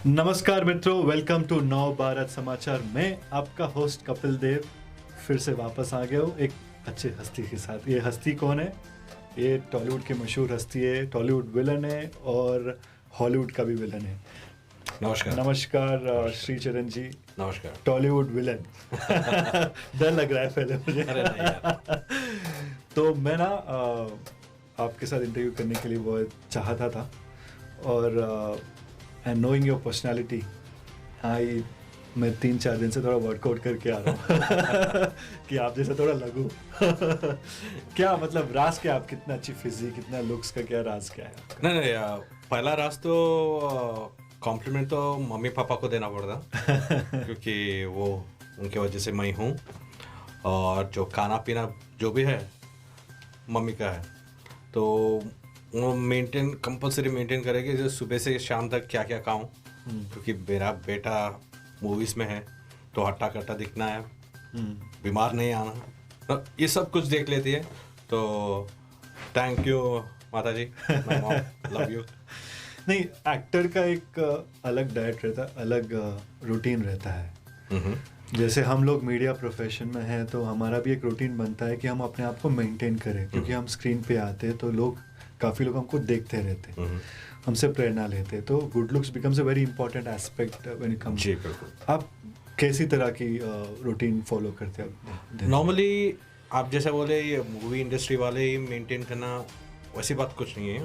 नमस्कार मित्रों, welcome to नव भारत समाचार। मैं आपका होस्ट कपिल देव फिर से वापस आ गया हूँ एक अच्छी हस्ती के साथ। ये हस्ती कौन है? ये टॉलीवुड की मशहूर हस्ती है, टॉलीवुड विलन है और हॉलीवुड का भी विलन है। नमस्कार। नमस्कार श्री चरण जी। नमस्कार। टॉलीवुड विलन डर लग रहा है पहले मुझे। अरे नहीं यार। तो मैं ना आपके साथ इंटरव्यू करने के लिए बहुत चाहता था और एंड नोइंग योर पर्सनैलिटी मैं 3-4 दिन से थोड़ा वर्कआउट करके आ रहा हूँ कि आप जैसा थोड़ा लगूं। क्या मतलब राज क्या, आप कितना अच्छी फिजिक, कितना लुक्स का क्या राज क्या है? नहीं पहला राज तो कॉम्प्लीमेंट तो मम्मी पापा को देना पड़ता क्योंकि वो उनके वजह से मैं हूँ और जो खाना पीना जो भी है मम्मी का है, तो वो कंपलसरी मेंटेन करेगी जो सुबह से शाम तक क्या क्या खाऊं, क्योंकि मेरा बेटा मूवीज में है तो हट्टा कट्टा दिखना है, बीमार नहीं आना, तो ये सब कुछ देख लेती है। तो थैंक यू माता जी, लव यू। नहीं, एक्टर का एक अलग डाइट रहता है, अलग रूटीन रहता है। जैसे हम लोग मीडिया प्रोफेशन में हैं तो हमारा भी एक रूटीन बनता है कि हम अपने आप को मेंटेन करें, क्योंकि हम स्क्रीन पे आते हैं तो काफ़ी लोग हमको देखते रहते हैं, हमसे प्रेरणा लेते हैं। तो good looks becomes a very important aspect when it comes. जी बिल्कुल। आप कैसी तरह की रूटीन फॉलो करते हैं? नॉर्मली आप जैसे बोले ये मूवी इंडस्ट्री वाले ही मेंटेन करना, वैसी बात कुछ नहीं है।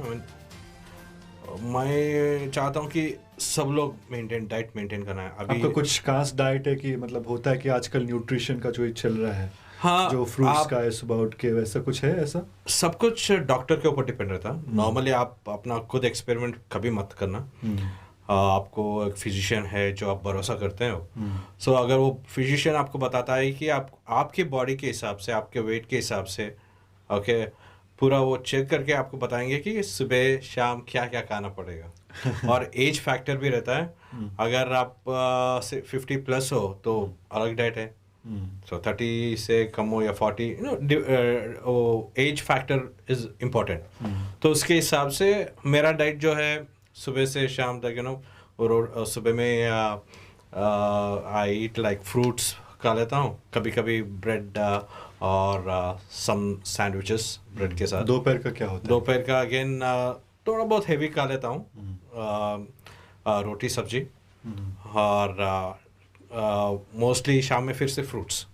मैं चाहता हूँ कि सब लोग डाइट मेंटेन करना है। अभी आपका कुछ खास डाइट है कि मतलब होता है कि आजकल न्यूट्रिशन का जो चल रहा है, हाँ, जो फ्रूट्स का है सुबह उठ के, वैसा कुछ है? ऐसा सब कुछ डॉक्टर के ऊपर डिपेंड रहता है। नॉर्मली आप अपना खुद एक्सपेरिमेंट कभी मत करना। आपको एक फिजिशियन है जो आप भरोसा करते हो, सो अगर वो फिजिशियन आपको बताता है कि आपके बॉडी के हिसाब से, आपके वेट के हिसाब से, ओके, पूरा वो चेक करके आपको बताएंगे कि सुबह शाम क्या क्या खाना पड़ेगा। और एज फैक्टर भी रहता है। अगर आप 50+ हो तो अलग डाइट है, सो 30 से कम हो या 40, एज फैक्टर इज इम्पोर्टेंट। तो उसके हिसाब से मेरा डाइट जो है सुबह से शाम तक, सुबह में आई ईट लाइक फ्रूट्स खा लेता हूँ, कभी कभी ब्रेड और सम सैंडविचेस ब्रेड के साथ। दोपहर का क्या होता है? दोपहर का अगेन थोड़ा बहुत हेवी खा लेता हूँ, रोटी सब्जी, और मोस्टली शाम में फिर से फ्रूट्स।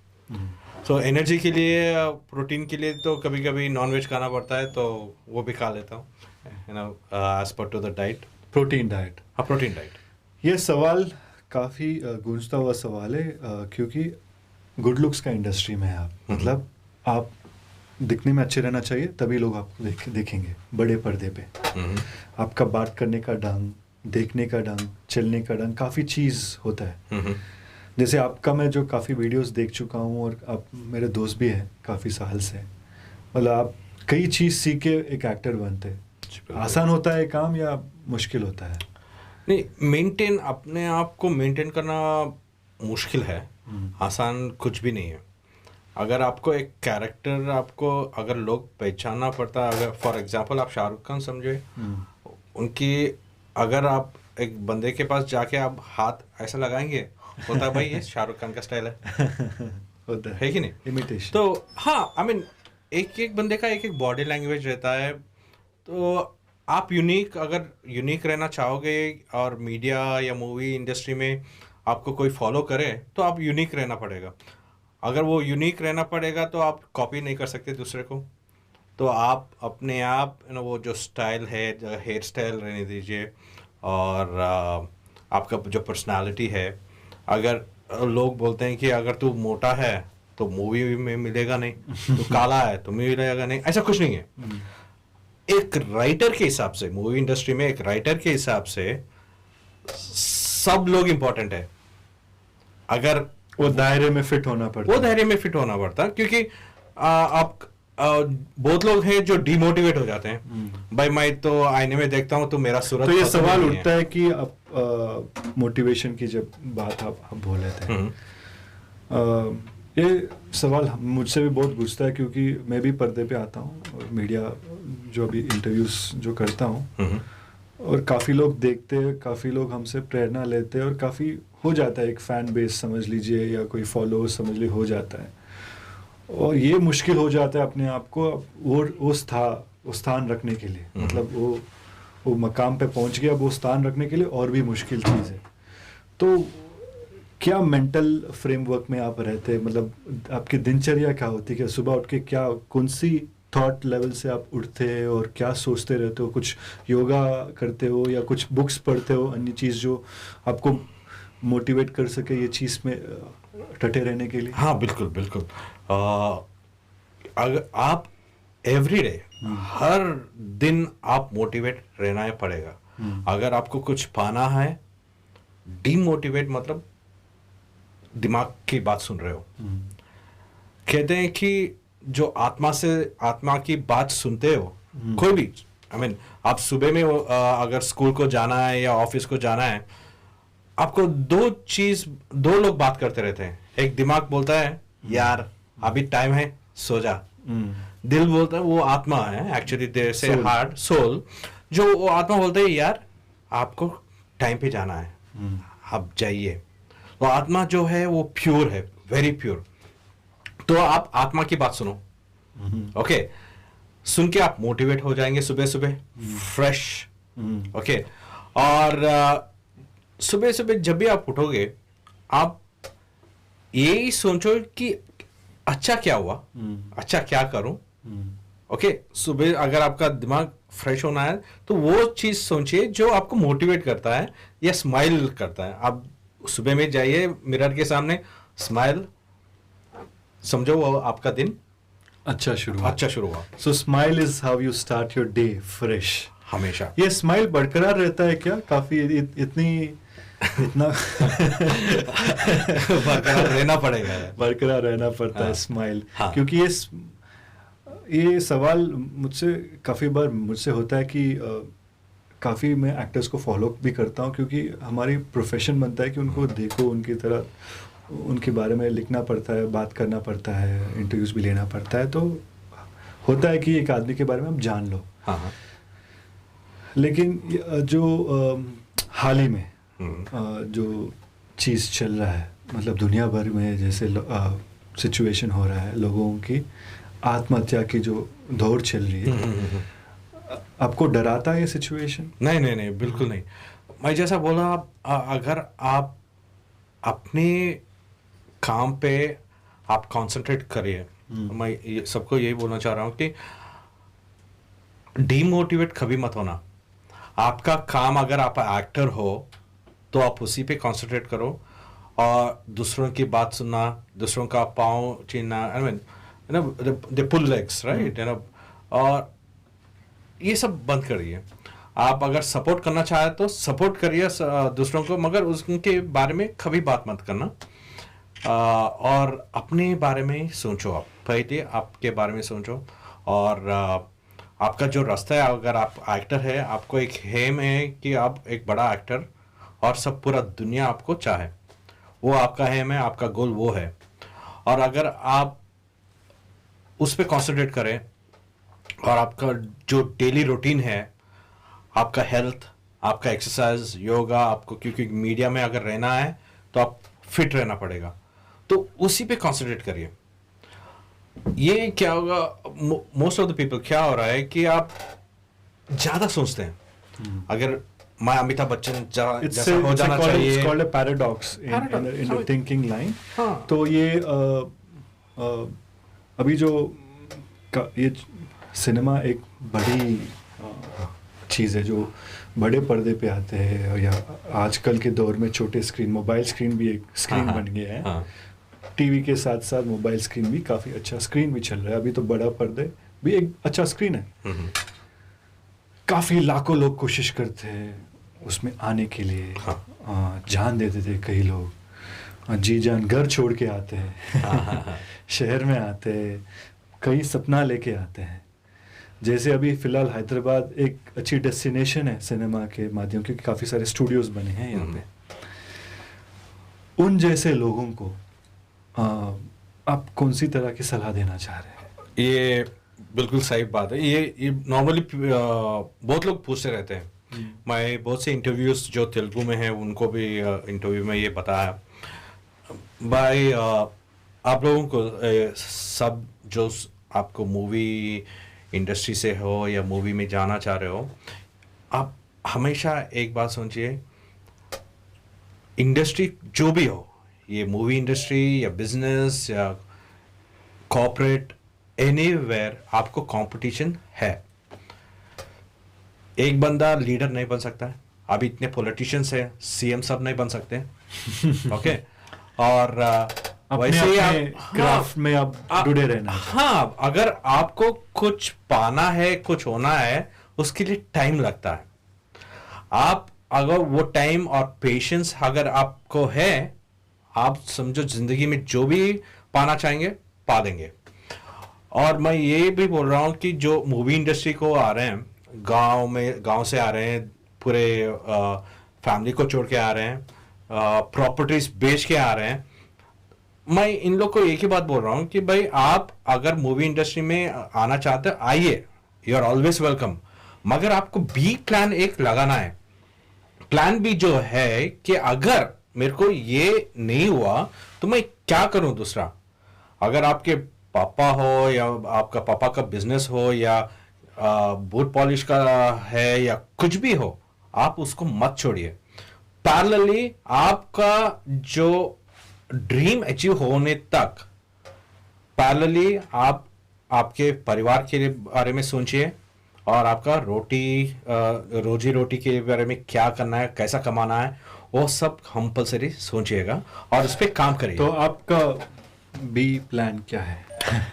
तो एनर्जी के लिए, प्रोटीन के लिए तो कभी कभी नॉनवेज खाना पड़ता है, तो वो भी खा लेता हूँ, as per to the diet. Protein diet. हाँ, प्रोटीन डाइट। ये सवाल काफ़ी गूंजता हुआ सवाल है, क्योंकि गुड लुक्स का इंडस्ट्री में है आप, मतलब आप दिखने में अच्छे रहना चाहिए, तभी लोग आपको देखेंगे बड़े पर्दे पे। आपका बात करने का ढंग, देखने का ढंग, चलने का ढंग, काफ़ी चीज़ होता है। जैसे आपका मैं जो काफ़ी वीडियोस देख चुका हूँ और आप मेरे दोस्त भी हैं काफ़ी साल से, मतलब आप कई चीज़ सीख के एक एक्टर बनते हैं। आसान होता है काम या मुश्किल होता है? नहीं, अपने आप को मेंटेन करना मुश्किल है, आसान कुछ भी नहीं है। अगर आपको एक कैरेक्टर, आपको अगर लोग पहचानना पड़ता है, अगर फॉर एग्जांपल आप शाहरुख खान समझे, उनकी अगर आप एक बंदे के पास जाके आप हाथ ऐसा लगाएंगे, होता है भाई ये शाहरुख खान का स्टाइल है। होता है कि नहीं? इमिटेशन। तो हाँ, आई मीन एक बंदे का एक बॉडी लैंग्वेज रहता है। तो आप अगर यूनिक रहना चाहोगे और मीडिया या मूवी इंडस्ट्री में आपको कोई फॉलो करे, तो आप यूनिक रहना पड़ेगा। अगर वो यूनिक रहना पड़ेगा तो आप कॉपी नहीं कर सकते दूसरे को। तो आप अपने आप वो जो स्टाइल है, हेयर स्टाइल रहने दीजिए, और आपका जो पर्सनालिटी है, अगर लोग बोलते हैं कि अगर तू मोटा है तो मूवी में मिलेगा नहीं, तो काला है तो मिलेगा नहीं, ऐसा कुछ नहीं है। एक राइटर के हिसाब से, मूवी इंडस्ट्री में एक राइटर के हिसाब से सब लोग इंपॉर्टेंट है। अगर वो दायरे में फिट होना पड़ता, क्योंकि आप बहुत लोग हैं जो डिमोटिवेट हो जाते हैं। भाई मैं तो आईने में देखता हूँ तो मेरा सूरत। तो ये सवाल उठता है कि अब मोटिवेशन की जब बात आप बोले थे, ये सवाल मुझसे भी बहुत गुस्सा है, क्योंकि मैं भी पर्दे पे आता हूँ और मीडिया जो अभी इंटरव्यूज जो करता हूँ, और काफ़ी लोग देखते हैं, काफ़ी लोग हमसे प्रेरणा लेते हैं और काफ़ी हो जाता है, एक फ़ैन बेस समझ लीजिए या कोई फॉलोअर समझ लीजिए हो जाता है। और ये मुश्किल हो जाता है अपने आप को वो स्थान रखने के लिए, मतलब वो मकाम पे पहुंच गया, अब वो स्थान रखने के लिए और भी मुश्किल चीज़ है। तो क्या मेंटल फ्रेमवर्क में आप रहते हैं, मतलब आपकी दिनचर्या क्या होती है, कि सुबह उठ के क्या कौन सी थॉट लेवल से आप उठते हैं और क्या सोचते रहते हो? कुछ योगा करते हो या कुछ बुक्स पढ़ते हो, अन्य चीज़ जो आपको मोटिवेट कर सके ये चीज़ में डटे रहने के लिए? हाँ, बिल्कुल बिल्कुल। अगर आप एवरी डे, हर दिन आप मोटिवेट रहना ही पड़ेगा। अगर आपको कुछ पाना है, डीमोटिवेट मतलब दिमाग की बात सुन रहे हो। कहते हैं कि जो आत्मा की बात सुनते हो, कोई भी, आई मीन आप सुबह में अगर स्कूल को जाना है या ऑफिस को जाना है, आपको दो लोग बात करते रहते हैं। एक दिमाग बोलता है यार अभी टाइम है, सो जा। दिल बोलता है, वो आत्मा है एक्चुअली, देयर से हार्ट सोल, जो वो आत्मा बोलता है यार आपको टाइम पे जाना है, आप जाइए। वो आत्मा जो है वो प्योर है, वेरी प्योर। तो आप आत्मा की बात सुनो, ओके? सुन के आप मोटिवेट हो जाएंगे सुबह सुबह, फ्रेश, ओके? और सुबह सुबह जब भी आप उठोगे, आप यही सोचो कि अच्छा क्या हुआ, अच्छा क्या करूं, ओके? सुबह अगर आपका दिमाग फ्रेश होना है तो वो चीज सोचिए जो आपको मोटिवेट करता है या स्माइल करता है। आप सुबह में जाइए मिरर के सामने, स्माइल, समझो वो आपका दिन अच्छा शुरू हुआ। सो smile is how you start your day fresh. हमेशा ये स्माइल बरकरार रहता है क्या? काफी इतना बरकरार रहना पड़ता है स्माइल। हाँ। क्योंकि ये सवाल काफ़ी बार मुझसे होता है कि काफ़ी मैं एक्टर्स को फॉलो भी करता हूँ, क्योंकि हमारी प्रोफेशन बनता है कि उनको देखो, उनकी तरह उनके बारे में लिखना पड़ता है, बात करना पड़ता है, इंटरव्यूज़ भी लेना पड़ता है, तो होता है कि एक आदमी के बारे में आप जान लो। हाँ। लेकिन जो हाल ही में जो चीज़ चल रहा है, मतलब दुनिया भर में जैसे सिचुएशन हो रहा है, लोगों की आत्महत्या की जो दौड़ चल रही है, आपको डराता है ये सिचुएशन? नहीं, बिल्कुल नहीं। मैं जैसा बोला, अगर आप अपने काम पे आप कंसंट्रेट करिए। मैं सबको यही बोलना चाह रहा हूँ कि डीमोटिवेट कभी मत होना। आपका काम, अगर आप एक्टर हो तो आप उसी पे कंसंट्रेट करो, और दूसरों की बात सुनना, दूसरों का पाँव छीनना, I mean they pull legs, right, और ये सब बंद करिए। आप अगर सपोर्ट करना चाहे तो सपोर्ट करिए दूसरों को, मगर उनके बारे में कभी बात मत करना। और अपने बारे में सोचो, आप पहले आपके बारे में सोचो। और आपका जो रास्ता है, अगर आप एक्टर है, आपको एक हेम है कि आप एक बड़ा एक्टर, और सब पूरा दुनिया आपको चाहे, वो आपका हेम है, आपका गोल वो है। और अगर आप उस पर कॉन्सेंट्रेट करें, और आपका जो डेली रूटीन है, आपका हेल्थ, आपका एक्सरसाइज, योगा, आपको क्योंकि मीडिया में अगर रहना है तो आप फिट रहना पड़ेगा, तो उसी पे कॉन्सेंट्रेट करिए। ये क्या होगा, मोस्ट ऑफ द पीपल क्या हो रहा है कि आप ज़्यादा सोचते हैं। अगर मैं अमिताभ बच्चन जैसा हो जाना चाहिए, it's called a paradox in the thinking line। तो ये अभी जो ये सिनेमा एक बड़ी चीज़ है जो बड़े पर्दे पे आते हैं, या आजकल के दौर में छोटे स्क्रीन, मोबाइल स्क्रीन भी एक स्क्रीन बन गया है। टीवी के साथ साथ मोबाइल स्क्रीन भी काफ़ी अच्छा स्क्रीन भी चल रहा है। अभी तो बड़ा पर्दे भी एक अच्छा स्क्रीन है। काफ़ी लाखों लोग कोशिश करते हैं उसमें आने के लिए, जान देते थे कई लोग, जी जान घर छोड़ के आते हैं, शहर में आते हैं, कई सपना लेके आते हैं। जैसे अभी फ़िलहाल हैदराबाद एक अच्छी डेस्टिनेशन है सिनेमा के माध्यम, क्योंकि काफ़ी सारे स्टूडियोज़ बने हैं यहाँ पे। उन जैसे लोगों को आप कौन सी तरह की सलाह देना चाह रहे हैं? ये बिल्कुल सही बात है। ये नॉर्मली बहुत लोग पूछते रहते हैं मैं बहुत से इंटरव्यूज जो तेलुगु में हैं उनको भी इंटरव्यू में ये बताया भाई, आप लोगों को सब जो आपको मूवी इंडस्ट्री से हो या मूवी में जाना चाह रहे हो, आप हमेशा एक बात सोचिए, इंडस्ट्री जो भी हो, ये मूवी इंडस्ट्री या बिजनेस या कॉर्पोरेट, एनीवेयर आपको कंपटीशन है। एक बंदा लीडर नहीं बन सकता है, अभी इतने पॉलिटिशियंस हैं, सीएम सब नहीं बन सकते ओके। और वैसे ही आप क्राफ्ट में आप जुड़े रहना। हाँ, अगर आपको कुछ पाना है, कुछ होना है, उसके लिए टाइम लगता है। आप अगर वो टाइम और पेशेंस अगर आपको है, आप समझो जिंदगी में जो भी पाना चाहेंगे पा देंगे। और मैं ये भी बोल रहा हूँ कि जो मूवी इंडस्ट्री को आ रहे हैं, गांव से आ रहे हैं, पूरे फैमिली को छोड़ के आ रहे हैं, प्रॉपर्टीज बेच के आ रहे हैं, मैं इन लोग को एक ही बात बोल रहा हूँ कि भाई आप अगर मूवी इंडस्ट्री में आना चाहते हैं, आइए, यू आर ऑलवेज वेलकम। मगर आपको बी प्लान एक लगाना है। प्लान बी जो है कि अगर मेरे को ये नहीं हुआ तो मैं क्या करूं दूसरा। अगर आपके पापा हो या आपका पापा का बिजनेस हो या बूट पॉलिश का है या कुछ भी हो, आप उसको मत छोड़िए। पैरेलली आपका जो ड्रीम अचीव होने तक पैरेलली आप आपके परिवार के बारे में सोचिए और आपका रोजी रोटी के बारे में क्या करना है, कैसा कमाना है, वो सब कंपल्सरी सोचिएगा और उस पर काम करिए। तो आपका बी प्लान क्या है?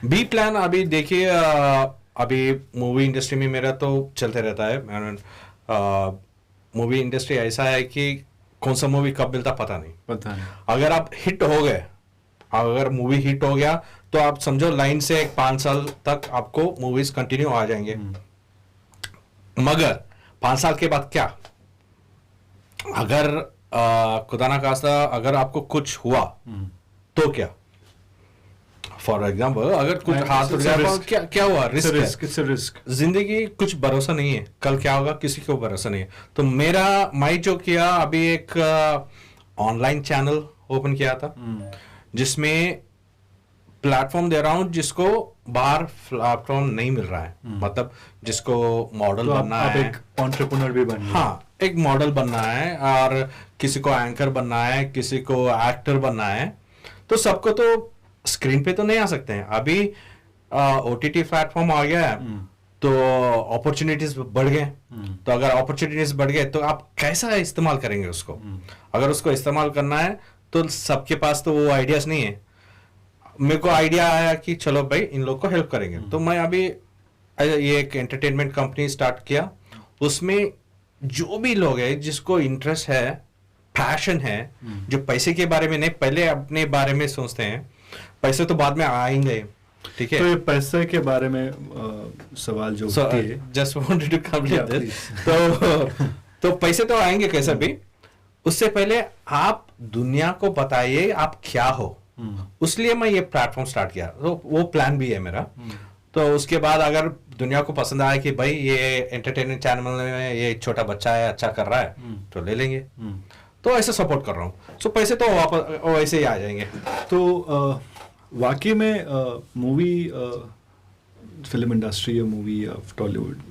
बी प्लान अभी देखिए, अभी मूवी इंडस्ट्री में मेरा तो चलते रहता है। मूवी इंडस्ट्री ऐसा है कि कौन सा मूवी कब मिलता पता नहीं। अगर आप हिट हो गए, अगर मूवी हिट हो गया तो आप समझो लाइन से 5 साल तक आपको मूवीज कंटिन्यू आ जाएंगे। मगर 5 साल के बाद क्या, अगर खुदा ना खास्ता अगर आपको कुछ हुआ तो क्या? फॉर एग्जाम्पल अगर कुछ हाथ उठ जाए, क्या हुआ? रिस्क। जिंदगी कुछ भरोसा नहीं है, कल क्या होगा किसी को भरोसा नहीं है। तो मैं जो किया, अभी एक ऑनलाइन चैनल ओपन किया था जिसमें प्लेटफॉर्म दे रहा हूं जिसको बाहर प्लेटफॉर्म नहीं मिल रहा है। मतलब जिसको मॉडल तो बनना है, एक एंटरप्रेन्योर भी बनना है। हाँ, एक मॉडल बनना है और किसी को एंकर बनना है, किसी को एक्टर बनना है। तो सबको तो स्क्रीन पे तो नहीं आ सकते हैं। अभी ओटीटी प्लेटफॉर्म आ गया है तो अपॉर्चुनिटीज बढ़ गए। तो अगर अपॉर्चुनिटीज बढ़ गए तो आप कैसा इस्तेमाल करेंगे उसको? अगर उसको इस्तेमाल करना है तो सबके पास तो वो आइडियाज नहीं है। मेरे को आइडिया आया कि चलो भाई इन लोग को हेल्प करेंगे। तो मैं अभी ये एक एंटरटेनमेंट कंपनी स्टार्ट किया। उसमें जो भी लोग हैं जिसको इंटरेस्ट है, पैशन है, जो पैसे के बारे में नहीं, पहले अपने बारे में सोचते हैं, पैसे तो बाद में आएंगे, ठीक है? तो ये पैसे के बारे में सवाल जो just wanted to complete this. तो पैसे तो आएंगे कैसे भी, उससे पहले आप दुनिया को बताइए आप क्या हो। उसलिए मैं ये प्लेटफॉर्म स्टार्ट किया। तो वो प्लान भी है मेरा। तो उसके बाद अगर दुनिया को पसंद आए कि भाई ये एंटरटेनमेंट चैनल में ये छोटा बच्चा है, अच्छा कर रहा है, तो ले लेंगे। तो ऐसे सपोर्ट कर रहा हूँ। सो पैसे तो वापस वैसे ही आ जाएंगे। तो वाकई में मूवी फिल्म इंडस्ट्री या मूवी या टॉलीवुड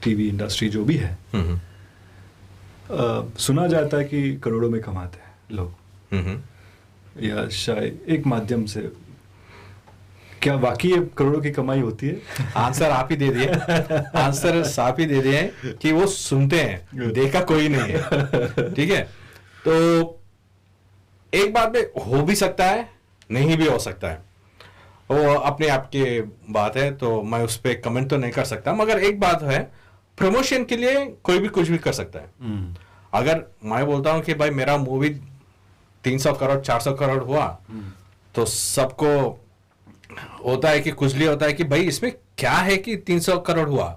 टीवी इंडस्ट्री जो भी है, सुना जाता है कि करोड़ों में कमाते हैं लोग, या शायद एक माध्यम से। क्या वाकई करोड़ों की कमाई होती है? आंसर आप ही दे दिए। आंसर आप ही दे दिए कि वो सुनते हैं, देखा कोई नहीं है, ठीक है? तो एक बात में हो भी सकता है, नहीं भी हो सकता है, वो अपने आप की बात है। तो मैं उस पर कमेंट तो नहीं कर सकता। मगर एक बात है, प्रमोशन के लिए कोई भी कुछ भी कर सकता है। अगर मैं बोलता हूं कि भाई मेरा मूवी 300 करोड़ 400 करोड़ हुआ, तो सबको होता है कि कुछ होता है कि भाई इसमें क्या है कि 300 करोड़ हुआ।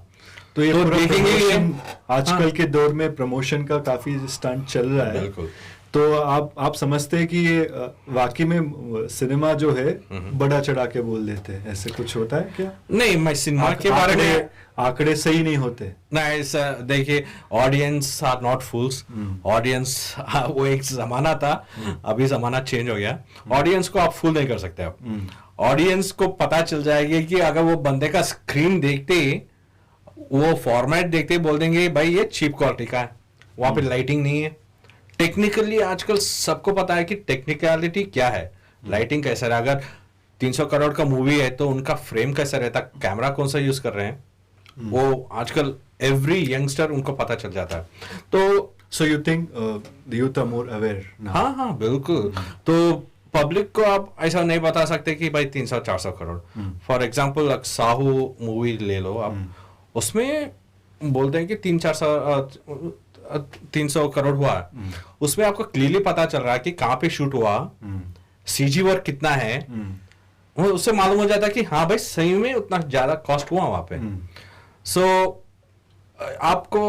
तो ये तो देखेंगे आजकल के दौर में प्रमोशन का काफी स्टंट चल रहा है। बिल्कुल। तो आप समझते हैं कि ये वाकई में सिनेमा जो है बड़ा चढ़ा के बोल देते हैं, ऐसे कुछ होता है क्या? नहीं, मैं सिनेमा के बारे में आंकड़े सही नहीं होते। नहीं सर, देखिए, audience are not fools. Audience वो एक जमाना था, अभी जमाना चेंज हो गया। ऑडियंस को आप फूल नहीं कर सकते। आप ऑडियंस को पता चल जाएगी कि अगर वो बंदे का स्क्रीन देखते ही, वो फॉर्मेट देखते ही बोल देंगे भाई ये चीप क्वालिटी का है, वहां पे लाइटिंग नहीं है। टेक्निकली आजकल सबको पता है कि टेक्निकलिटी क्या है, लाइटिंग कैसा है। अगर 300 करोड़ का मूवी है तो उनका फ्रेम कैसा रहता, कैमरा कौन सा यूज कर रहे हैं, वो आजकल एवरी यंगस्टर उनको पता चल जाता है। तो so you think the youth are more aware now? हाँ हाँ बिल्कुल। तो पब्लिक को आप ऐसा नहीं बता सकते कि भाई 300-400 crore. For example Sahu movie ले लो आप, उसमें बोलते हैं कि 300 करोड़ हुआ है। उसमें आपको क्लियरली पता चल रहा है कि कहाँ पे शूट हुआ, सीजी वर्क कितना है, उससे मालूम हो जाता है कि हाँ भाई सही में उतना ज्यादा कॉस्ट हुआ वहां पे। सो आपको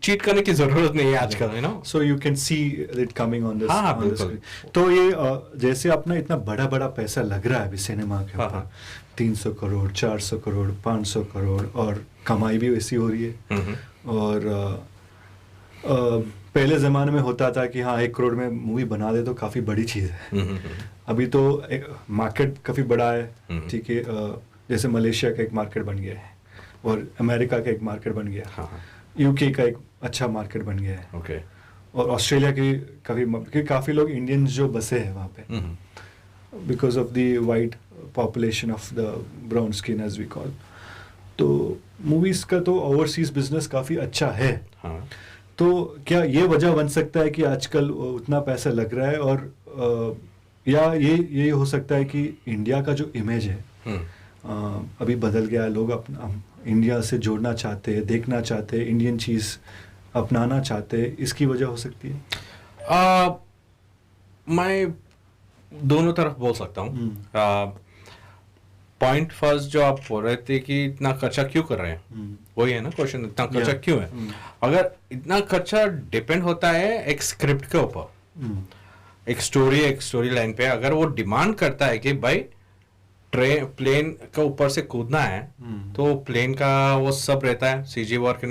चीट करने की जरूरत नहीं है आजकल, you know. So you can see it coming on this. हाँ बिल्कुल। तो ये जैसे अपना इतना बड़ा बड़ा पैसा लग रहा है अभी सिनेमा के ऊपर, 300 करोड़ 400 करोड़ 500 करोड़, और कमाई भी वैसी हो रही है। और पहले ज़माने में होता था कि हाँ 1 करोड़ में मूवी बना दे तो काफ़ी बड़ी चीज़ है। अभी तो मार्केट काफ़ी बड़ा है, ठीक है। जैसे मलेशिया का एक मार्केट बन गया है, और अमेरिका का एक मार्केट बन गया है, यूके का एक अच्छा मार्केट बन गया है, ओके। और ऑस्ट्रेलिया की काफ़ी लोग इंडियंस जो बसे हैं वहाँ पे, because of the white population of the brown skin as we call. तो मूवीज़ का तो ओवरसीज बिजनेस काफ़ी अच्छा है। तो क्या ये वजह बन सकता है कि आजकल उतना पैसा लग रहा है, और या ये हो सकता है कि इंडिया का जो इमेज है अभी बदल गया है, लोग अपना इंडिया से जोड़ना चाहते हैं, देखना चाहते हैं, इंडियन चीज़ अपनाना चाहते हैं, इसकी वजह हो सकती है? मैं दोनों तरफ बोल सकता हूँ। पॉइंट फर्स्ट जो आप बोल रहे थे कि इतना खर्चा क्यों कर रहे हैं, वही है ना क्वेश्चन, इतना खर्चा क्यों है? अगर इतना खर्चा डिपेंड होता है एक स्क्रिप्ट के ऊपर, एक स्टोरी लाइन पे। अगर वो डिमांड करता है कि भाई प्लेन का ऊपर से कूदना है, तो प्लेन का वो सब रहता है, सीजी वर्क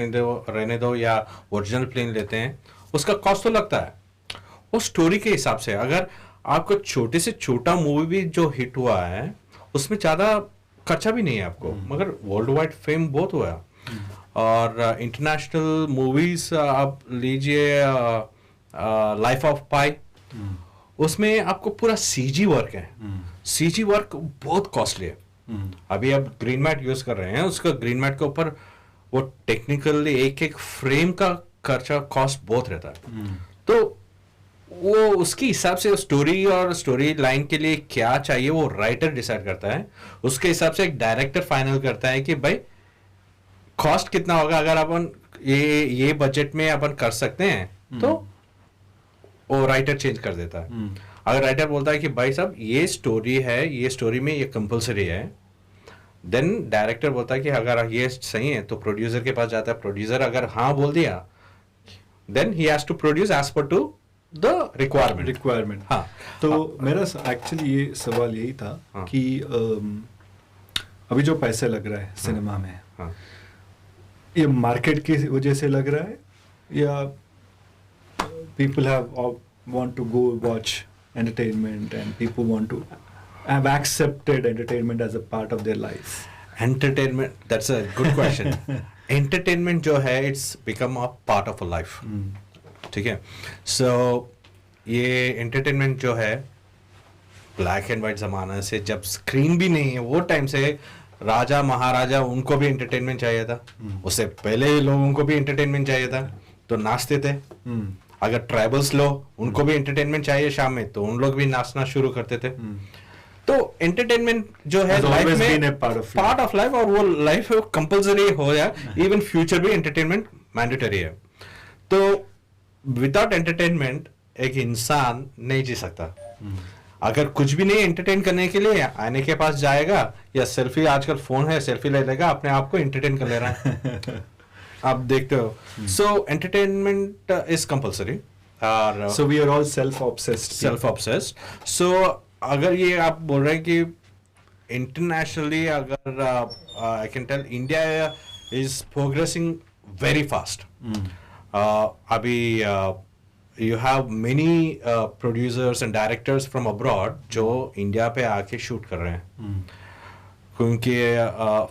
रहने दो या ओरिजिनल प्लेन लेते हैं, उसका कॉस्ट तो लगता है वो स्टोरी के हिसाब से। अगर आपको छोटे से छोटा मूवी भी जो हिट हुआ है उसमें ज्यादा खर्चा भी नहीं है आपको, मगर वर्ल्ड वाइड फेम बहुत हुआ है। और इंटरनेशनल मूवीज आप लीजिए, लाइफ ऑफ पाई, उसमें आपको पूरा सीजी वर्क है। सीजी वर्क बहुत कॉस्टली है। अभी आप ग्रीन मैट यूज कर रहे हैं, उसका ग्रीन मैट के ऊपर वो टेक्निकली एक एक फ्रेम का खर्चा कॉस्ट बहुत रहता है। तो वो उसके हिसाब से स्टोरी और स्टोरी लाइन के लिए क्या चाहिए वो राइटर डिसाइड करता है, उसके हिसाब से एक डायरेक्टर फाइनल करता है कि भाई कॉस्ट कितना होगा। अगर अपन ये बजट में अपन कर सकते हैं तो वो राइटर चेंज कर देता है। अगर राइटर बोलता है कि भाई साहब ये स्टोरी है, ये स्टोरी में ये कंपलसरी है, देन डायरेक्टर बोलता है कि अगर ये सही है तो प्रोड्यूसर के पास जाता है। प्रोड्यूसर अगर हाँ बोल दिया, then he has to produce as per to the requirement. हाँ, तो मेरा एक्चुअली ये सवाल यही था कि अभी जो पैसे लग रहा है सिनेमा में, ये मार्केट की वजह से लग रहा है, या people want to go watch entertainment and people want to have accepted entertainment as a part of their life? Entertainment, that's a good question. Entertainment जो है it's become a part of a life. ठीक है। So ये entertainment जो है black and white जमाना से, जब स्क्रीन भी नहीं है वो टाइम से, राजा महाराजा उनको भी एंटरटेनमेंट चाहिए था। उससे पहले लोगों को भी एंटरटेनमेंट चाहिए था तो नाचते थे। अगर ट्राइबल्स लोग, उनको भी एंटरटेनमेंट चाहिए शाम में, तो उन लोग भी नाचना शुरू करते थे। तो एंटरटेनमेंट जो है लाइफ में पार्ट ऑफ लाइफ, और वो लाइफ कंपल्सरी हो या इवन फ्यूचर भी एंटरटेनमेंट मैंडेटरी है। तो विदाउट एंटरटेनमेंट एक इंसान नहीं जी सकता। अगर कुछ भी नहीं एंटरटेन करने के लिए आने के पास जाएगा, या सेल्फी, आजकल फोन है सेल्फी ले लेगा, अपने आप को एंटरटेन कर ले रहा है। आप देखते हो। सो एंटरटेनमेंट इज कंपल्सरी, और So we are all self-obsessed. Self obsessed. So अगर ये आप बोल रहे हैं कि इंटरनेशनली अगर I can tell India is progressing very fast. अभी you have many producers and directors from abroad जो इंडिया पे आके शूट कर रहे हैं. क्योंकि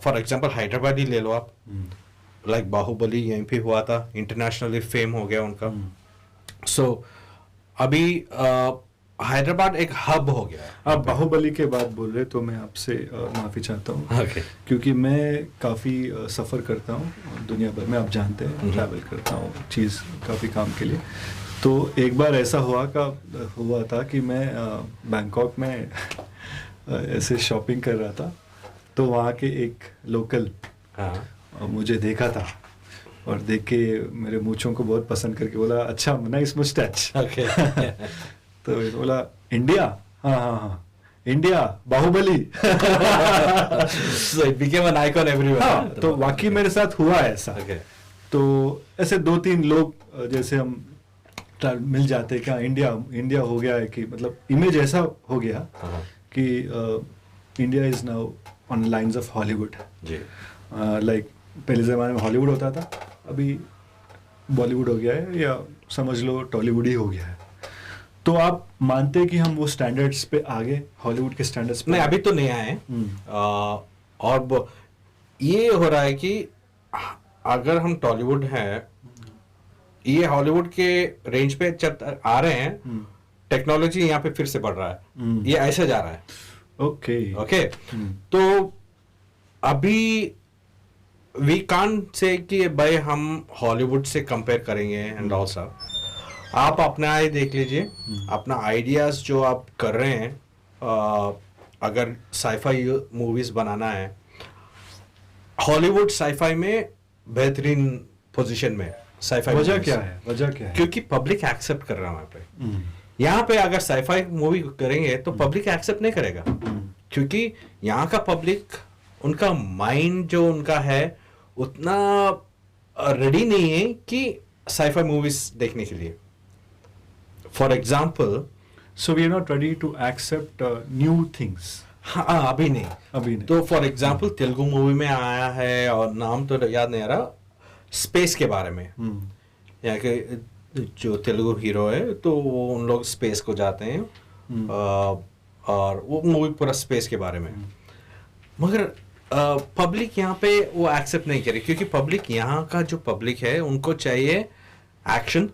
फॉर एग्जांपल हैदराबाद ही ले लो आप. लाइक बाहुबली यहीं पे हुआ था, इंटरनेशनली फेम हो गया उनका. सो अभी हैदराबाद एक हब हो गया है. आप बाहुबली के बाद बोल रहे तो मैं आपसे माफ़ी चाहता हूँ. Okay. क्योंकि मैं काफ़ी सफ़र करता हूँ दुनिया भर में, आप जानते हैं ट्रैवल करता हूँ चीज़ काफ़ी काम के लिए. तो एक बार ऐसा हुआ था कि मैं बैंकॉक में ऐसे शॉपिंग कर रहा था. तो वहाँ के एक लोकल मुझे देखा था और देख के मेरे मूंछों को बहुत पसंद करके बोला, अच्छा नाइस मुस्टैच. तो बोला इंडिया, हाँ India, Baahubali. So it became an icon everywhere. हाँ, तो वाकई मेरे साथ हुआ ऐसा. Okay. तो ऐसे 2-3 लोग जैसे हम मिल जाते क्या इंडिया हो गया है कि मतलब इमेज ऐसा हो गया कि India is now on lines of Hollywood. जी. लाइक पहले ज़माने में हॉलीवुड होता था, अभी बॉलीवुड हो गया है, या समझ लो टॉलीवुड ही हो गया है. तो आप मानते हैं कि हम वो स्टैंडर्ड्स पे आ गए, हॉलीवुड के स्टैंडर्ड्स पे? नहीं, अभी तो नहीं आए. और ये हो रहा है कि अगर हम टॉलीवुड है, ये हॉलीवुड के रेंज पे आ रहे हैं. टेक्नोलॉजी यहाँ पे फिर से बढ़ रहा है. ये ऐसे जा रहा है. ओके. तो अभी वी कांट से कि भाई हम हॉलीवुड से कंपेयर करेंगे एंड ऑल सब. आप अपना ही देख लीजिए, अपना आइडियाज जो आप कर रहे हैं. अगर साईफाई मूवीज बनाना है, हॉलीवुड साईफाई में बेहतरीन पोजीशन में साईफाई. वजह क्या है? क्योंकि पब्लिक एक्सेप्ट कर रहा है वहाँ पे. यहाँ पे अगर साईफाई मूवी करेंगे तो पब्लिक एक्सेप्ट नहीं करेगा. क्योंकि यहाँ का पब्लिक, उनका माइंड जो उनका है उतना रेडी नहीं है कि साईफाई मूवीज देखने के लिए. For example, so we are not ready to accept new things. हाँ, अभी नहीं. तो फॉर एग्जाम्पल तेलुगु मूवी में आया है, और नाम तो याद नहीं आ रहा, स्पेस के बारे में. यहाँ के जो तेलुगु हीरो है तो वो उन लोग स्पेस को जाते हैं. और वो मूवी पूरा स्पेस के बारे में. मगर पब्लिक यहाँ पे वो एक्सेप्ट नहीं करे, क्योंकि पब्लिक, यहाँ का जो पब्लिक है उनको चाहिए action,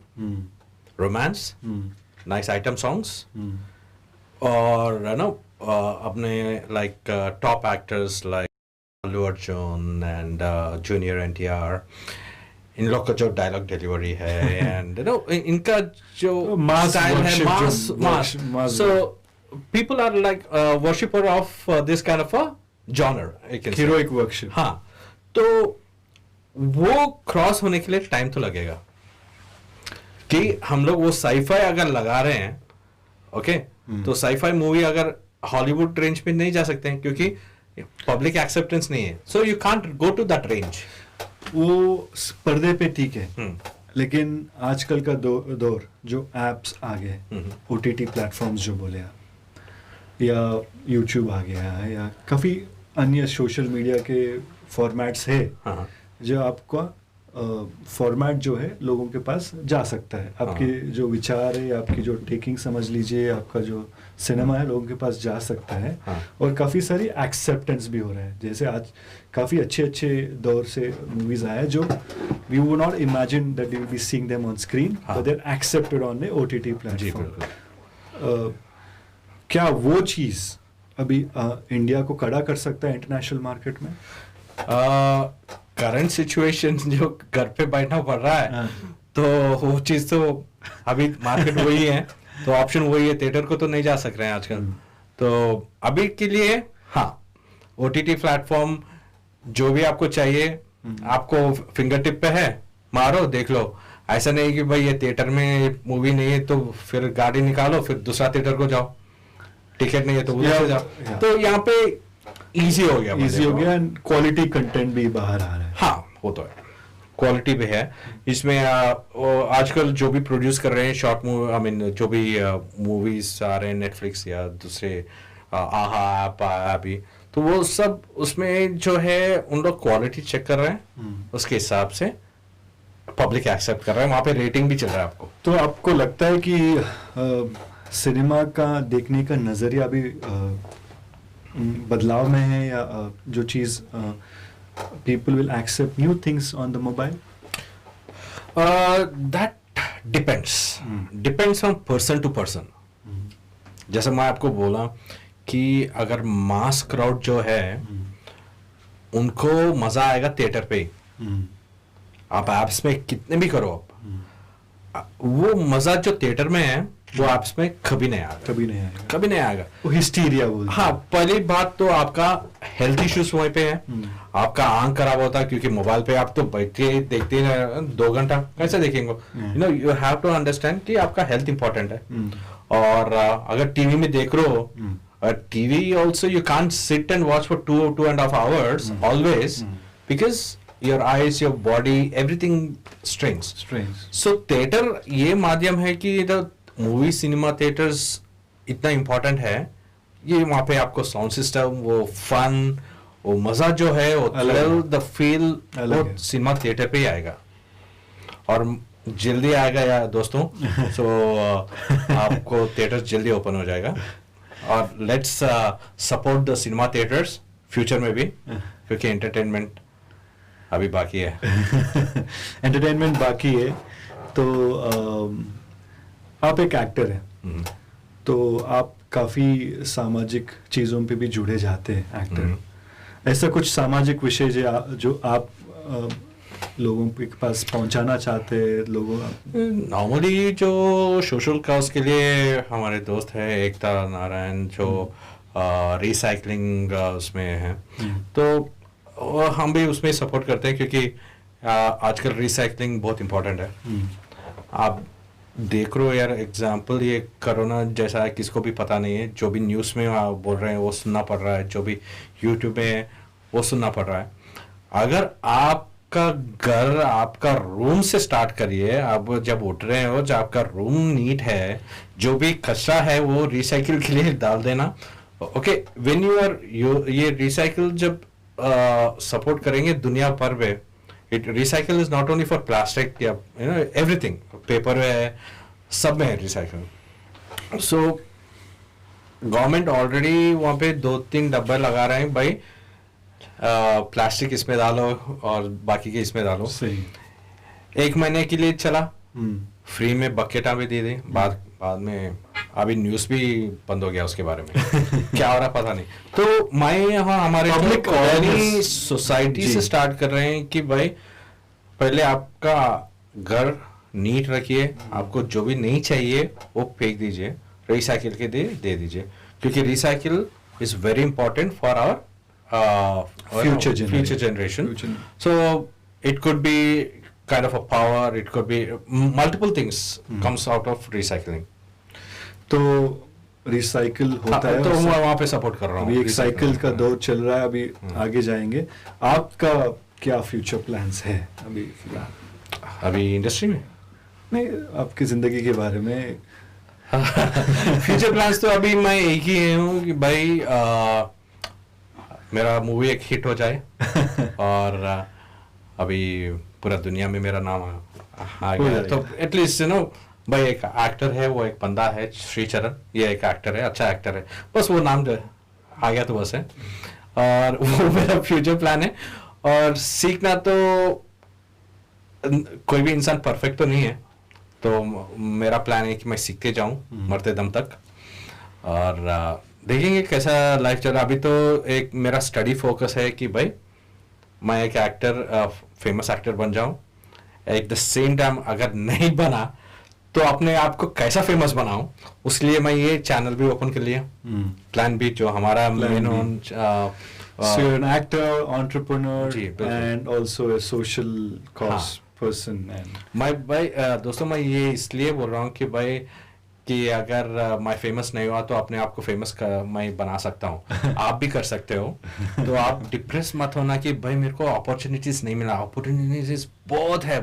romance, nice item songs, और नो अपने like top actors like Allu Arjun and junior NTR. इन लोग का जो डायलॉग डिलीवरी है एंड इनका जो स्टाइल है, मास. सो people are like worshipper of this kind of a genre, heroic worship. हाँ, तो वो क्रॉस होने के लिए टाइम तो लगेगा. कि हम लोग वो साईफाई अगर लगा रहे हैं, ओके, तो साईफाई मूवी अगर हॉलीवुड रेंज पे नहीं जा सकते हैं, क्योंकि पब्लिक एक्सेप्टेंस नहीं है. So you can't go to that range. वो पर्दे पे ठीक है, लेकिन आजकल का दौर जो एप्स आ गए, OTT प्लेटफॉर्म्स जो बोले आप, या YouTube आ गया है, या काफ़ी अन्य सोशल मीडिया के फॉर्मेट्स है. जो आपका फॉर्मेट जो है लोगों के पास जा सकता है. आपके जो विचार है, आपकी जो टेकिंग समझ लीजिए, आपका जो सिनेमा है लोगों के पास जा सकता है. और काफ़ी सारी एक्सेप्टेंस भी हो रहा है. जैसे आज काफ़ी अच्छे दौर से मूवीज़ आए जो we would not imagine that we will be seeing them on screen, but they are accepted on the OTT platform. क्या वो चीज़ अभी इंडिया को खड़ा कर सकता है इंटरनेशनल मार्केट में? करंट सिचुएशन जो घर पे बैठना पड़ रहा है, तो वो चीज़ तो अभी मार्केट वही है, तो ऑप्शन वही है. थिएटर को तो नहीं जा सक रहे हैं आजकल. तो अभी के लिए हाँ, OTT प्लेटफॉर्म जो भी आपको चाहिए, आपको फिंगर टिप पे है, मारो देख लो. ऐसा नहीं कि भाई ये थिएटर में मूवी नहीं है तो फिर गाड़ी निकालो, फिर दूसरा थिएटर को जाओ, टिकट नहीं है तो उधर से जाओ. तो यहाँ पे इजी हो गया एंड क्वालिटी कंटेंट भी बाहर आ रहा है. हाँ, वो तो है. क्वालिटी भी है इसमें। आजकल जो भी प्रोड्यूस कर रहे हैं शॉर्ट मूवी, आई मीन जो भी मूवीज आ रहे हैं नेटफ्लिक्स या दूसरे आहा ऐप आया अभी, तो वो सब उसमें जो है उन लोग क्वालिटी चेक कर रहे हैं, उसके हिसाब से पब्लिक एक्सेप्ट कर रहा है, वहाँ पे रेटिंग भी चल रहा है आपको। तो आपको लगता है कि सिनेमा का देखने का नज़रिया अभी बदलाव में है, या जो चीज़ people will accept new things on the mobile? That depends on person to person. जैसे मैं आपको बोला कि अगर मास क्राउड जो है उनको मजा आएगा थिएटर पे ही। आप ऐप्स में कितने भी करो आप, वो मजा जो थिएटर में है वो ऐप्स में कभी नहीं आएगा, कभी नहीं आएगा। वो हिस्टीरिया बोलते हैं। हाँ, पहली बात तो आपका हेल्थ इश्यूज वहीं पे है, आपका आंख खराब होता है क्योंकि मोबाइल पे आप तो बैठे देखते ही 2 घंटा कैसे देखेंगे। यू हैव टू अंडरस्टैंड कि आपका हेल्थ इंपॉर्टेंट है। और अगर टीवी में देख रहे हो, TV also you can't sit and watch for 2.5 hours always, because your eyes, your body, everything strains. So theater ये माध्यम है कि the movie cinema theaters इतना important है, ये वहाँ पे आपको साउंड सिस्टम, वो फन, वो मजा जो है, वो थ्रिल, द फील, वो सिनेमा थिएटर पे ही आएगा और जल्दी आएगा यार दोस्तों। सो आपको थिएटर जल्दी ओपन हो जाएगा और let's support the cinema theatres future में भी, क्योंकि एंटरटेनमेंट अभी बाकी है। एंटरटेनमेंट बाकी है। तो आप एक एक्टर हैं, तो आप काफ़ी सामाजिक चीज़ों पे भी जुड़े जाते हैं एक्टर। ऐसा कुछ सामाजिक विषय जो आप लोगों के पास पहुंचाना चाहते हैं? लोगों नॉर्मली जो सोशल काज के लिए हमारे दोस्त है एकता नारायण, जो रिसाइकलिंग उसमें है, तो हम भी उसमें सपोर्ट करते हैं क्योंकि आजकल रिसाइकलिंग बहुत इम्पोर्टेंट है। आप देख रहे हो यार, एग्जाम्पल ये कोरोना जैसा है, किसको भी पता नहीं है, जो भी न्यूज़ में बोल रहे हैं वो सुनना पड़ रहा है, जो भी यूट्यूब में है वो सुनना पड़ रहा है। अगर आपका घर, आपका रूम से स्टार्ट करिए, आप जब उठ रहे हो, जब आपका रूम नीट है, जो भी कचरा है वो रिसाइकिल के लिए डाल देना। ओके, व्हेन यू आर ये रिसाइकिल जब सपोर्ट करेंगे दुनिया भर में, it recycle is not only for plastic या एवरीथिंग, पेपर है, सब में है रिसाइकिल। सो गवर्नमेंट ऑलरेडी वहाँ पे 2-3 डब्बे लगा रहे हैं, भाई प्लास्टिक इसमें डालो और बाकी के इसमें डालो। सही। 1 महीने के लिए चला, फ्री में बकेटा भी दे दी, बाद में अभी न्यूज़ भी बंद हो गया उसके बारे में। क्या हो रहा पता नहीं। तो मैं यहाँ हमारे पब्लिक सोसाइटी से स्टार्ट कर रहे हैं कि भाई पहले आपका घर नीट रखिए, आपको जो भी नहीं चाहिए वो फेंक दीजिए, रिसाइकिल के दे दीजिए, क्योंकि recycle is very important for our future generation. So it could be kind of a power, it could be multiple things comes out of recycling. तो रिसाइकिल होता है, तो मैं वहाँ पे सपोर्ट कर रहा हूँ। अभी एक साइकिल का दौर चल रहा है, अभी आगे जाएंगे। आपका क्या फ्यूचर प्लान्स है अभी फिलहाल? अभी इंडस्ट्री में नहीं, आपकी जिंदगी के बारे में। फ्यूचर प्लान्स तो अभी मैं एक ही हूँ कि भाई मेरा मूवी एक हिट हो जाए और अभी पूरा दुनिया में मेरा नाम आ गया, तो एटलीस्ट भाई एक एक्टर है, वो एक बंदा है श्रीचरण, ये एक एक्टर है, अच्छा एक्टर है, बस वो नाम जो आ गया तो बस है। और वो मेरा फ्यूचर प्लान है। और सीखना तो कोई भी इंसान परफेक्ट तो नहीं है, तो मेरा प्लान है कि मैं सीखते जाऊं मरते दम तक, और देखेंगे कैसा लाइफ चल रहा। अभी तो एक मेरा स्टडी फोकस है कि भाई मैं एक एक्टर, फेमस एक्टर बन जाऊं। एट द सेम टाइम अगर नहीं बना तो अपने आप को कैसा फेमस बनाऊं, उसके लिए मैं ये चैनल भी ओपन कर लिया। प्लान भी जो हमारा So you're an actor, entrepreneur, and also a social cause person. And मैं भाई दोस्तों मैं ये इसलिए बोल रहा हूँ कि भाई कि अगर मैं फेमस नहीं हुआ तो अपने आप को फेमस मैं बना सकता हूँ, आप भी कर सकते हो। तो आप डिप्रेस मत होना कि भाई मेरे को अपॉर्चुनिटीज नहीं मिला, अपॉर्चुनिटीज बहुत है।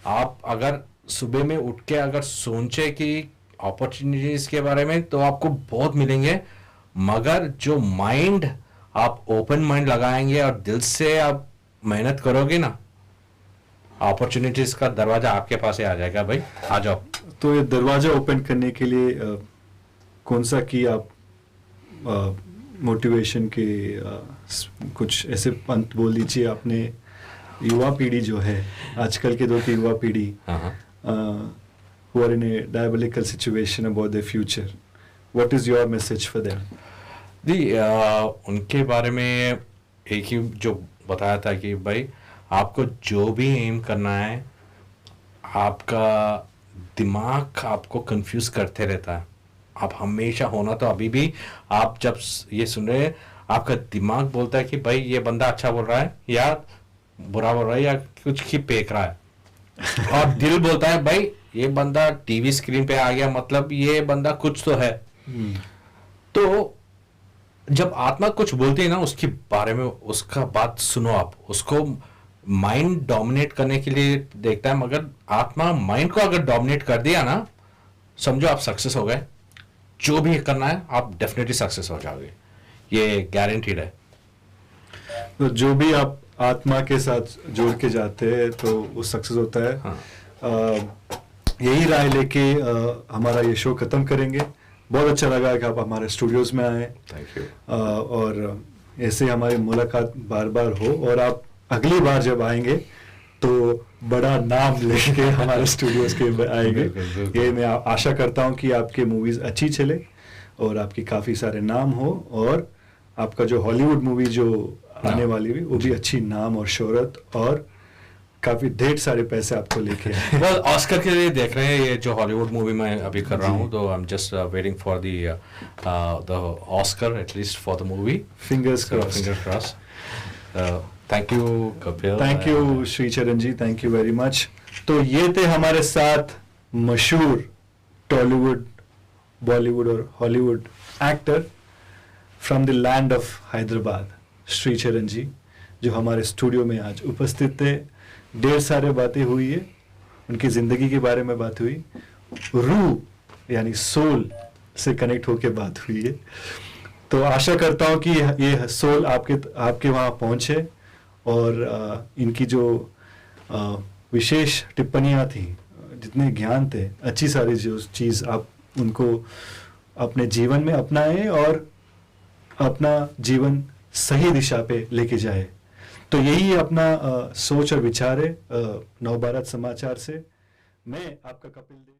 आप अगर सुबह में उठ के अगर सोचे कि अपॉर्चुनिटीज के बारे में, तो आपको बहुत मिलेंगे। मगर जो माइंड आप ओपन माइंड लगाएंगे और दिल से आप मेहनत करोगे ना, अपॉर्चुनिटीज का दरवाजा आपके पास ही आ जाएगा। भाई आ जाओ। तो ये दरवाजा ओपन करने के लिए कौन सा की आप मोटिवेशन के कुछ ऐसे पंथ बोल दीजिए आपने। युवा पीढ़ी जो है, आजकल के दौर की युवा पीढ़ी who are in a diabolical situation about their future, what is your message for them? जी उनके बारे में एक ही जो बताया था कि भाई आपको जो भी एम करना है, आपका दिमाग आपको कंफ्यूज करते रहता है। आप हमेशा होना तो अभी भी आप जब ये सुन रहे हैं, आपका दिमाग बोलता है कि भाई ये बंदा अच्छा बोल रहा है या बुरा बोल रहा है या कुछ ही फेंक रहा है, और दिल बोलता है भाई ये बंदा टीवी स्क्रीन पे आ गया, मतलब ये बंदा कुछ तो है। तो जब आत्मा कुछ बोलती है ना, उसके बारे में उसका बात सुनो। आप उसको माइंड डोमिनेट करने के लिए देखता है, मगर आत्मा माइंड को अगर डोमिनेट कर दिया ना, समझो आप सक्सेस हो गए। जो भी करना है आप डेफिनेटली सक्सेस हो जाओगे, ये गारंटीड है। तो जो भी आप आत्मा के साथ जोड़ के जाते हैं तो वो सक्सेस होता है। हाँ। यही राय लेके हमारा ये शो खत्म करेंगे। बहुत अच्छा लगा कि आप हमारे स्टूडियोज में आए। Thank you. और ऐसे हमारी मुलाकात बार बार हो, और आप अगली बार जब आएंगे तो बड़ा नाम लेके हमारे स्टूडियोज के आएंगे। ये मैं आशा करता हूँ कि आपके मूवीज अच्छी चले और आपकी काफ़ी सारे नाम हो, और आपका जो हॉलीवुड मूवी जो आने वाली भी वो भी अच्छी नाम और शोहरत और काफी ढेर सारे पैसे आपको लेके आए। well, ऑस्कर के लिए देख रहे हैं, ये जो हॉलीवुड मूवी मैं अभी कर रहा हूँ, तो I am just waiting for the Oscar at least for the movie. Fingers cross. Thank you Kapil. Thank you Shri चरण जी, थैंक यू वेरी मच। तो ये थे हमारे साथ मशहूर टॉलीवुड, बॉलीवुड और Hollywood actor from the land of Hyderabad, Shri चरण जी, जो हमारे स्टूडियो में आज उपस्थित थे। ढेर सारे बातें हुई है, उनकी ज़िंदगी के बारे में बात हुई, रूह यानी सोल से कनेक्ट होके बात हुई है। तो आशा करता हूँ कि ये सोल आपके वहाँ पहुँचे, और इनकी जो विशेष टिप्पणियाँ थी, जितने ज्ञान थे, अच्छी सारी जो चीज़ आप उनको अपने जीवन में अपनाएं और अपना जीवन सही दिशा पे लेके जाए। तो यही अपना सोच और विचार है नवभारत समाचार से। मैं आपका कपिल देव।